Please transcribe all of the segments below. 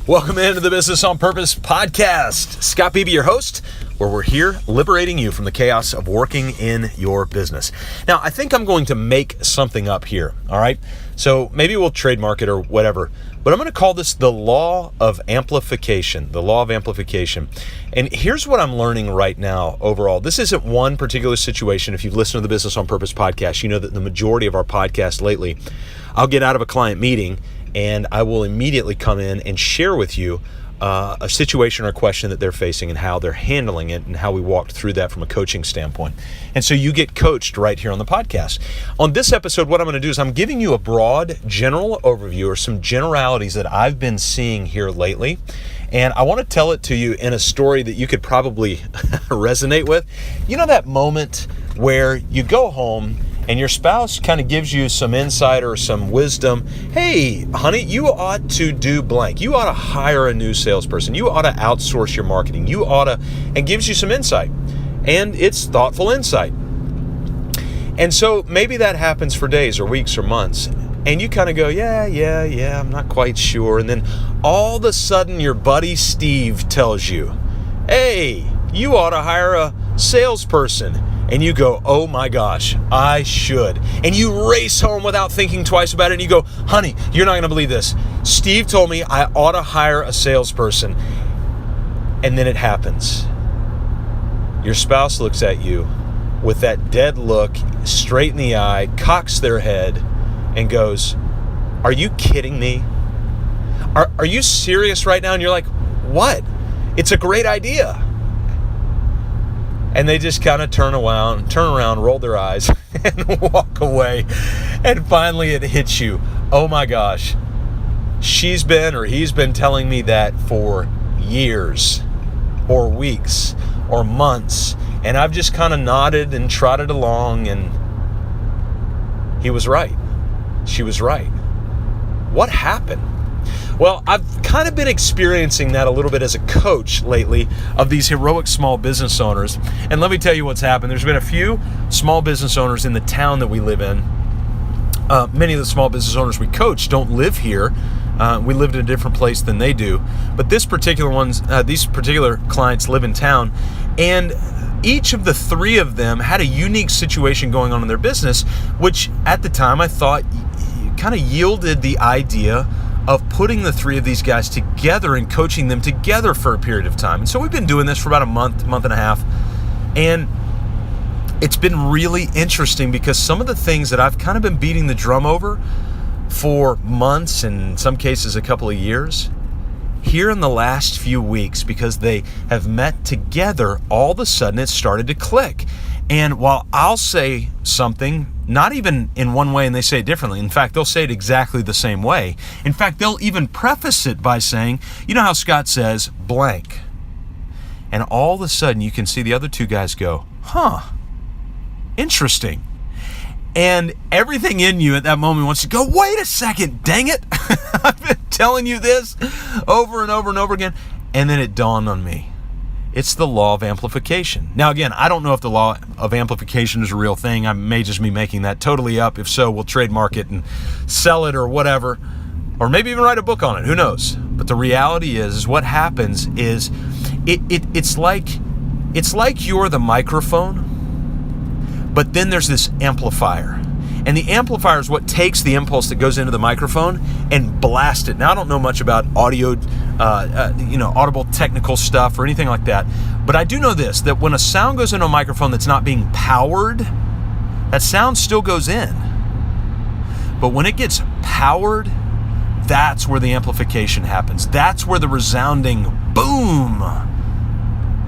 Welcome into the Business on Purpose podcast. Scott Beebe, your host, where we're here liberating you from the chaos of working in your business. Now, I think I'm going to make something up here, all right? So maybe we'll trademark it or whatever, but I'm going to call this the Law of Amplification, the Law of Amplification. And here's what I'm learning right now overall. This isn't one particular situation. If you've listened to the Business on Purpose podcast, you know that the majority of our podcast lately, I'll get out of a client meeting and I will immediately come in and share with you a situation or a question that they're facing and how they're handling it and how we walked through that from a coaching standpoint. And so you get coached right here on the podcast. On this episode, what I'm going to do is I'm giving you a broad general overview or some generalities that I've been seeing here lately. And I want to tell it to you in a story that you could probably resonate with. You know that moment where you go home and your spouse kind of gives you some insight or some wisdom. Hey, honey, you ought to do blank. You ought to hire a new salesperson. You ought to outsource your marketing. You ought to, and gives you some insight. And it's thoughtful insight. And so maybe that happens for days or weeks or months. And you kind of go, yeah, I'm not quite sure. And then all of a sudden your buddy Steve tells you, hey, you ought to hire a salesperson. And you go, oh my gosh, I should. And you race home without thinking twice about it. And you go, honey, you're not going to believe this. Steve told me I ought to hire a salesperson. And then it happens. Your spouse looks at you with that dead look, straight in the eye, cocks their head, and goes, are you kidding me? Are you serious right now? And you're like, what? It's a great idea. And they just kind of turn around, roll their eyes, and walk away. And finally it hits you. Oh my gosh, she's been or he's been telling me that for years or weeks or months. And I've just kind of nodded and trotted along, and he was right. She was right. What happened? Well, I've kind of been experiencing that a little bit as a coach lately of these heroic small business owners. And let me tell you what's happened. There's been a few small business owners in the town that we live in. Many of the small business owners we coach don't live here. We lived in a different place than they do. But these particular clients live in town. And each of the three of them had a unique situation going on in their business, which at the time I thought kind of yielded the idea of putting the three of these guys together and coaching them together for a period of time. And so we've been doing this for about a month and a half. And it's been really interesting because some of the things that I've kind of been beating the drum over for months, and in some cases a couple of years, here in the last few weeks, because they have met together, all of a sudden it started to click. And while I'll say something, not even in one way and they say it differently. In fact, they'll say it exactly the same way. In fact, they'll even preface it by saying, you know how Scott says blank. And all of a sudden you can see the other two guys go, interesting. And everything in you at that moment wants to go, wait a second, dang it. I've been telling you this over and over and over again. And then it dawned on me. It's the law of amplification. Now, again, I don't know if the law of amplification is a real thing. I may just be making that totally up. If so, we'll trademark it and sell it or whatever, or maybe even write a book on it. Who knows? But the reality is what happens is it's like you're the microphone, but then there's this amplifier. And the amplifier is what takes the impulse that goes into the microphone and blasts it. Now, I don't know much about audio, audible technical stuff or anything like that. But I do know this, that when a sound goes into a microphone that's not being powered, that sound still goes in. But when it gets powered, that's where the amplification happens. That's where the resounding boom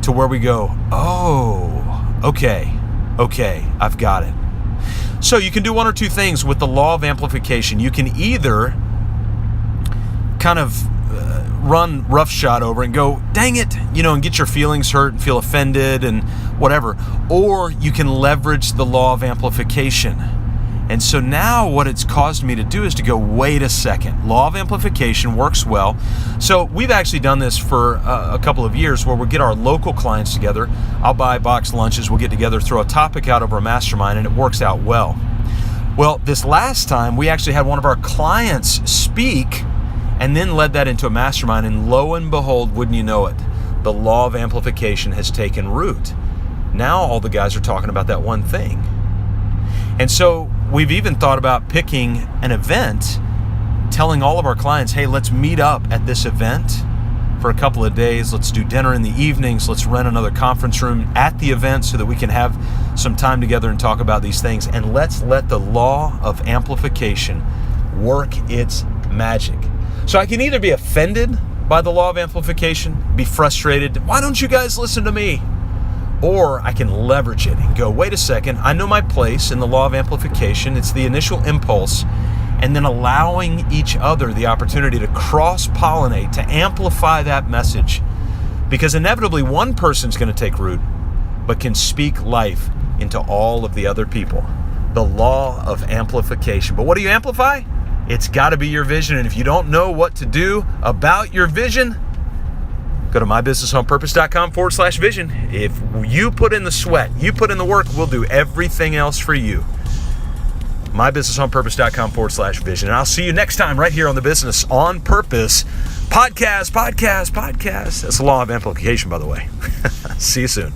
to where we go, oh, okay, I've got it. So you can do one or two things with the law of amplification. You can either kind of run roughshod over and go, dang it, and get your feelings hurt and feel offended and whatever. Or you can leverage the law of amplification. And so now what it's caused me to do is to go, wait a second, law of amplification works well. So we've actually done this for a couple of years where we'll get our local clients together. I'll buy box lunches, we'll get together, throw a topic out over a mastermind, and it works out well. Well, this last time we actually had one of our clients speak, and then led that into a mastermind. And lo and behold, wouldn't you know it, the law of amplification has taken root. Now all the guys are talking about that one thing. And so we've even thought about picking an event, telling all of our clients, hey, let's meet up at this event for a couple of days. Let's do dinner in the evenings. Let's rent another conference room at the event so that we can have some time together and talk about these things. And let's let the law of amplification work its magic. So I can either be offended by the law of amplification, be frustrated, why don't you guys listen to me? Or I can leverage it and go, wait a second, I know my place in the law of amplification. It's the initial impulse, and then allowing each other the opportunity to cross-pollinate, to amplify that message. Because inevitably one person's going to take root, but can speak life into all of the other people. The law of amplification. But what do you amplify? It's got to be your vision. And if you don't know what to do about your vision, go to mybusinessonpurpose.com/vision. If you put in the sweat, you put in the work, we'll do everything else for you. mybusinessonpurpose.com/vision. And I'll see you next time right here on the Business on Purpose podcast. That's the law of amplification, by the way. See you soon.